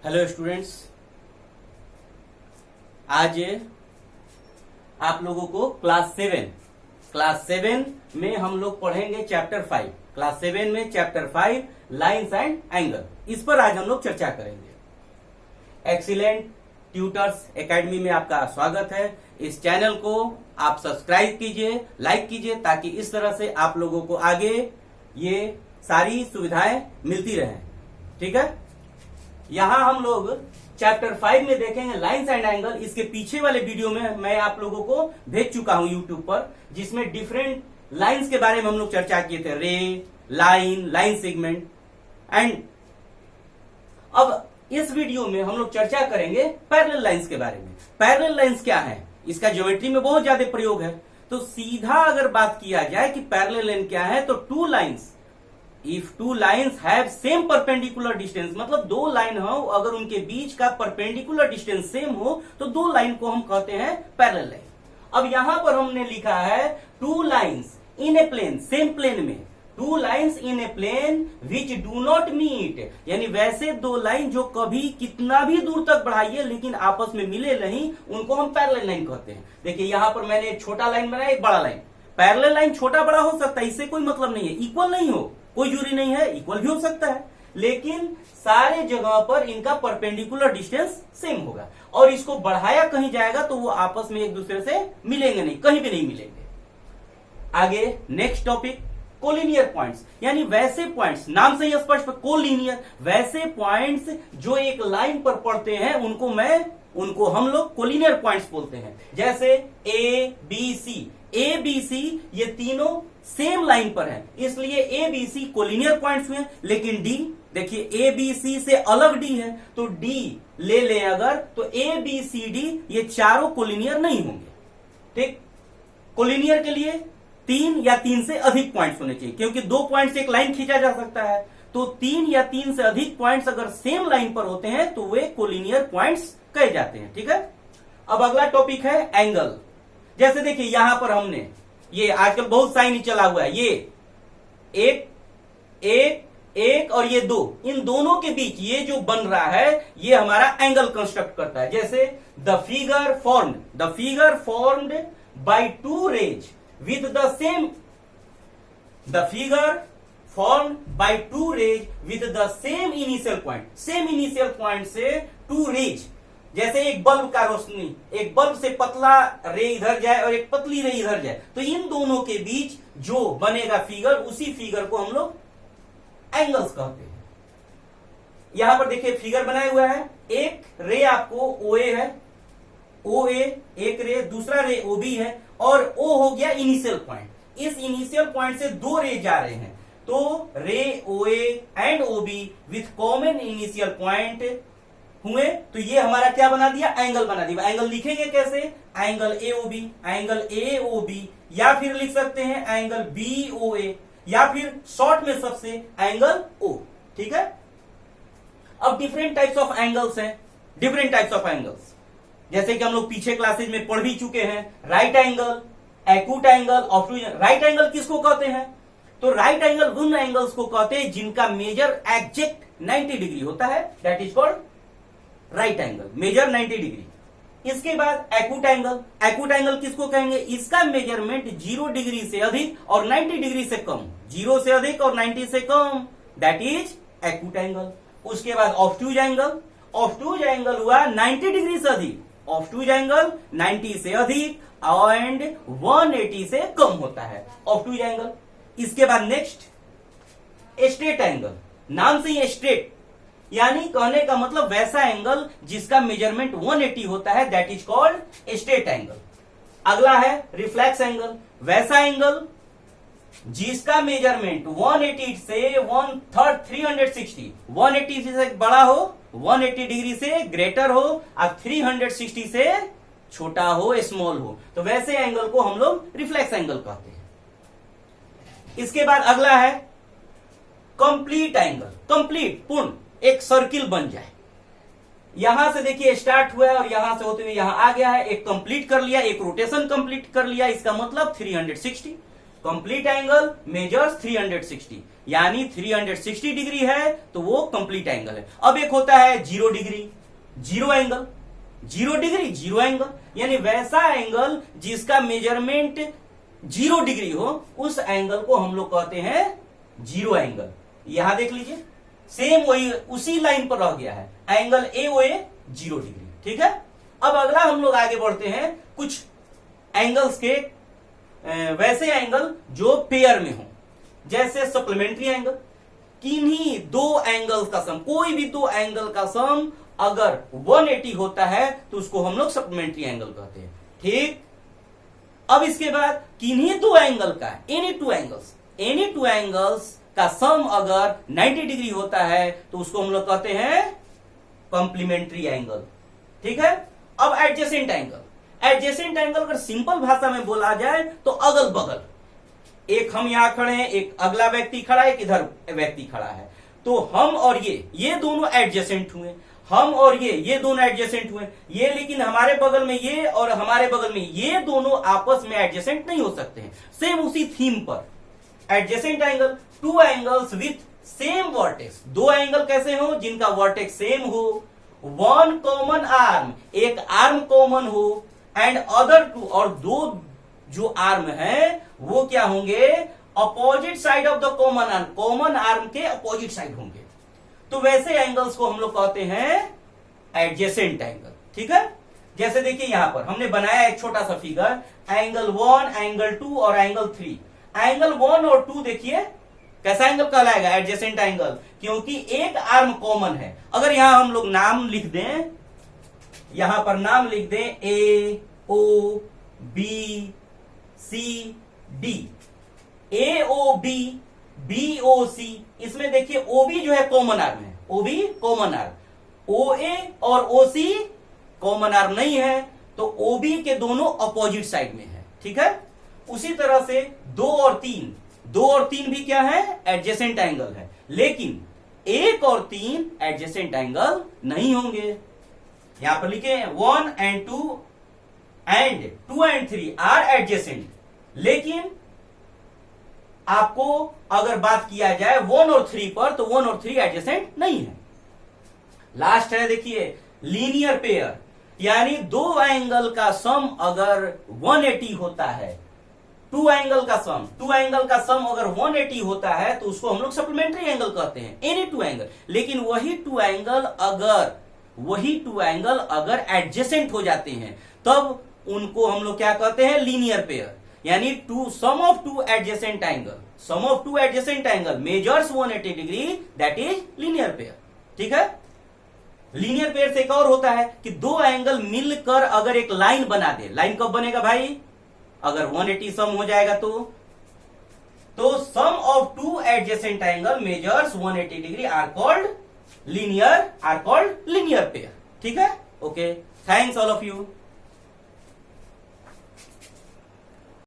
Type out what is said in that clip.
Hello students, आज आप लोगों को क्लास सेवन में हम लोग पढ़ेंगे चैप्टर 5। क्लास 7 में चैप्टर 5 लाइंस एंड एंगल, इस पर आज हम लोग चर्चा करेंगे। एक्सीलेंट ट्यूटर्स एकेडमी में आपका स्वागत है। इस चैनल को आप सब्सक्राइब कीजिए, लाइक कीजिए, ताकि इस तरह से आप लोगों को आगे ये सारी सुविधाएं मिलती रहें। ठीक है, यहां हम लोग चैप्टर 5 में देखेंगे लाइंस एंड एंगल। इसके पीछे वाले वीडियो में मैं आप लोगों को भेज चुका हूं यूट्यूब पर, जिसमें डिफरेंट लाइंस के बारे में हम लोग चर्चा किए थे। रे, लाइन सेगमेंट एंड अब इस वीडियो में हम लोग चर्चा करेंगे पैरेलल लाइंस के बारे में। पैरेलल लाइंस क्या है, इसका ज्योमेट्री में बहुत ज्यादा प्रयोग है। तो सीधा अगर बात किया जाए कि पैरेलल लाइन क्या है, तो two lines, if two lines have same perpendicular distance, मतलब दो लाइन हो, अगर उनके बीच का परपेंडिकुलर डिस्टेंस सेम हो तो दो लाइन को हम कहते हैं पैरेलल लाइन। अब यहां पर हमने लिखा है two lines in a plane, same plane में, two lines in a plane which do not meet, यानी वैसे दो लाइन जो कभी कितना भी दूर तक बढ़ाइए लेकिन आपस में मिले नहीं, उनको हम पैरेलल लाइन कहते हैं। देखिए यहां पर मैंने एक छोटा लाइन बनाया, एक बड़ा लाइन। पैरेलल लाइन छोटा बड़ा हो सकता है, इससे कोई मतलब नहीं है। इक्वल नहीं हो, कोई जरूरी नहीं है, इक्वल भी हो सकता है, लेकिन सारे जगह पर इनका परपेंडिकुलर डिस्टेंस सेम होगा। और इसको बढ़ाया कहीं जाएगा तो वो आपस में एक दूसरे से मिलेंगे नहीं, कहीं भी नहीं मिलेंगे। आगे नेक्स्ट टॉपिक, कोलिनियर पॉइंट्स, यानी वैसे पॉइंट्स, नाम से ही स्पष्ट, कोलिनियर, वैसे पॉइंट्स जो एक लाइन पर पड़ते हैं उनको हम लोग कोलिनियर पॉइंट्स बोलते हैं। जैसे ए बी सी ये तीनों सेम लाइन पर है, इसलिए A B C collinear points हुए। लेकिन डी, देखिए ए बी सी से अलग डी है, तो डी ले लें अगर, तो ए बी सी डी ये चारों कोलिनियर नहीं होंगे। ठीक, कोलिनियर के लिए 3 या 3 से अधिक पॉइंट्स होने चाहिए, क्योंकि 2 पॉइंट से एक लाइन खींचा जा सकता है। तो 3 या 3 से अधिक पॉइंट्स अगर सेम लाइन पर होते हैं तो वे कोलिनियर पॉइंट्स कहे जाते हैं। ठीक है, अब अगला टॉपिक है एंगल। जैसे देखिए यहां पर हमने ये आजकल बहुत साइन चला हुआ है, ये एक और ये 2, इन दोनों के बीच ये जो बन रहा है ये हमारा एंगल कंस्ट्रक्ट करता है। जैसे the figure formed by two rays with the same, the figure formed by two rays with the same initial point, same initial point से टू रेज, जैसे एक बल्ब का रोशनी, एक बल्ब से पतला रे इधर जाए और एक पतली रे इधर जाए, तो इन दोनों के बीच जो बनेगा फिगर, उसी फिगर को हम लोग एंगल्स कहते हैं। यहां पर देखिए फिगर बनाया हुआ है, एक रे आपको OA है, OA एक रे, दूसरा रे OB है, और O हो गया इनिशियल पॉइंट। इस इनिशियल पॉइंट से 2 रे जा रहे हैं, तो रे OA and OB with common initial point हुए, तो ये हमारा क्या बना दिया, एंगल बना दिया। एंगल लिखेंगे कैसे, एंगल AOB, या फिर लिख सकते हैं एंगल BOA, या फिर शॉर्ट में सबसे एंगल O। ठीक है, अब डिफरेंट टाइप्स ऑफ एंगल्स हैं, डिफरेंट टाइप्स ऑफ एंगल्स, जैसे कि हम लोग पीछे क्लासेज में पढ़ भी चुके हैं। Right angle, acute angle, obtuse. Right angle किसको कहते हैं, तो राइट एंगल उन एंगल्स को कहते हैं जिनका मेजर एग्जैक्ट 90 डिग्री होता है, that is called right angle, measure 90 degree. इसके बाद एक्यूट एंगल किसको कहेंगे, इसका मेजरमेंट 0 डिग्री से अधिक और 90 डिग्री से कम, 0 से अधिक और 90 से कम, दैट इज एक्यूट एंगल। उसके बाद ऑब्टूज एंगल हुआ 90 डिग्री से अधिक, ऑब्टूज एंगल 90 से अधिक एंड 180 से कम होता है ऑब्टूज एंगल। इसके बाद नेक्स्ट स्ट्रेट एंगल, नाम से ही स्ट्रेट, यानी कहने का मतलब वैसा एंगल जिसका मेजरमेंट 180 होता है, that is called straight angle. अगला है रिफ्लेक्स एंगल, वैसा एंगल जिसका मेजरमेंट 180 से 360, 180 से बड़ा हो, 180 डिग्री से ग्रेटर हो, और 360 से छोटा हो, स्मॉल हो, तो वैसे एंगल को हम लोग रिफ्लेक्स एंगल कहते हैं। इसके बाद अगला है कंप्लीट एंगल, कंप्लीट, पूर्ण, एक सर्किल बन जाए। यहां से देखिए स्टार्ट हुआ है और यहां से होते हुए यहां आ गया है, एक कंप्लीट कर लिया, एक रोटेशन कंप्लीट कर लिया, इसका मतलब 360 कंप्लीट एंगल मेजर्स 360, यानी 360 डिग्री है तो वो कंप्लीट एंगल है। अब एक होता है 0 डिग्री, 0 एंगल, 0 डिग्री 0 एंगल, यानी वैसा एंगल जिसका मेजरमेंट 0 डिग्री हो, उस एंगल को हम लोग कहते हैं 0 एंगल। यहां देख लीजिए, सेम वही उसी लाइन पर रह गया है, एंगल AOA 0 डिग्री। ठीक है, अब अगला हम लोग आगे बढ़ते हैं कुछ एंगल्स के वैसे एंगल जो पेयर में हो, जैसे सप्लीमेंट्री एंगल। किन्हीं दो एंगल्स का सम, कोई भी दो एंगल का सम अगर 180 होता है तो उसको हम लोग सप्लीमेंट्री एंगल कहते हैं। ठीक, अब इसके बाद किन्हीं दो एंगल का, एनी टू एंगल्स का सम अगर 90 डिग्री होता है तो उसको हम लोग कहते हैं कॉम्प्लीमेंट्री एंगल। ठीक है, अब एडजेसेंट एंगल। एडजेसेंट एंगल अगर सिंपल भाषा में बोला जाए तो अगल बगल, एक हम यहां खड़े हैं, एक अगला व्यक्ति खड़ा है, एक इधर व्यक्ति खड़ा है, तो हम और ये दोनों एडजेसेंट हुए, हम और ये दोनों एडजेसेंट हुए, ये लेकिन हमारे बगल में ये और हमारे बगल में ये दोनों आपस में एडजेसेंट नहीं हो सकते हैं। सेम उसी थीम पर adjacent angle, two angles with same vertex. दो एंगल कैसे हो? जिनका वर्टेक्स सेम हो, वन कॉमन आर्म, एक आर्म कॉमन हो, एंड अदर टू, और दो जो आर्म है वो क्या होंगे? Opposite side of the common arm के अपोजिट साइड होंगे। तो वैसे एंगल्स को हम लोग कहते हैं एडजेसेंट एंगल। ठीक है, जैसे देखिए यहां पर हमने बनाया एक छोटा सा फिगर, एंगल 1, एंगल 2 और एंगल 3। एंगल 1 और 2 देखिए कैसा एंगल कहलाएगा? एडजेसेंट एंगल, क्योंकि एक आर्म कॉमन है। अगर यहां हम लोग नाम लिख दें, यहां पर नाम लिख दें A, O, B, C, D, AOB, BOC, इसमें देखिए OB जो है कॉमन आर्म है, OB कॉमन आर्म, OA और OC कॉमन आर्म नहीं है, तो OB के दोनों अपोजिट साइड में है। ठीक है, उसी तरह से 2 और 3 भी क्या है? एडजेसेंट एंगल है, लेकिन 1 और 3 एडजेसेंट एंगल नहीं होंगे। यहां पर लिखे 1 and 2 and 2 and 3 are adjacent, लेकिन आपको अगर बात किया जाए 1 और 3 पर, तो 1 और 3 एडजेसेंट नहीं है। लास्ट है देखिए लीनियर पेयर, यानी दो एंगल का सम अगर 180 होता है, टू एंगल का सम अगर 180 होता है तो उसको हम लोग सप्लीमेंट्री एंगल कहते हैं, एनी टू एंगल। लेकिन वही टू एंगल अगर एडजेसेंट हो जाते हैं तब उनको हम लोग क्या कहते हैं? Linear pair. यानी sum of two adjacent angle measures 180 degree, that is linear pair. ठीक है, लीनियर पेयर से एक और होता है कि दो एंगल मिलकर अगर एक लाइन बना दे। लाइन कब बनेगा भाई? अगर 180 सम हो जाएगा तो sum of two adjacent angle measures 180 degree are called linear pair. ठीक है, okay, thanks all of you.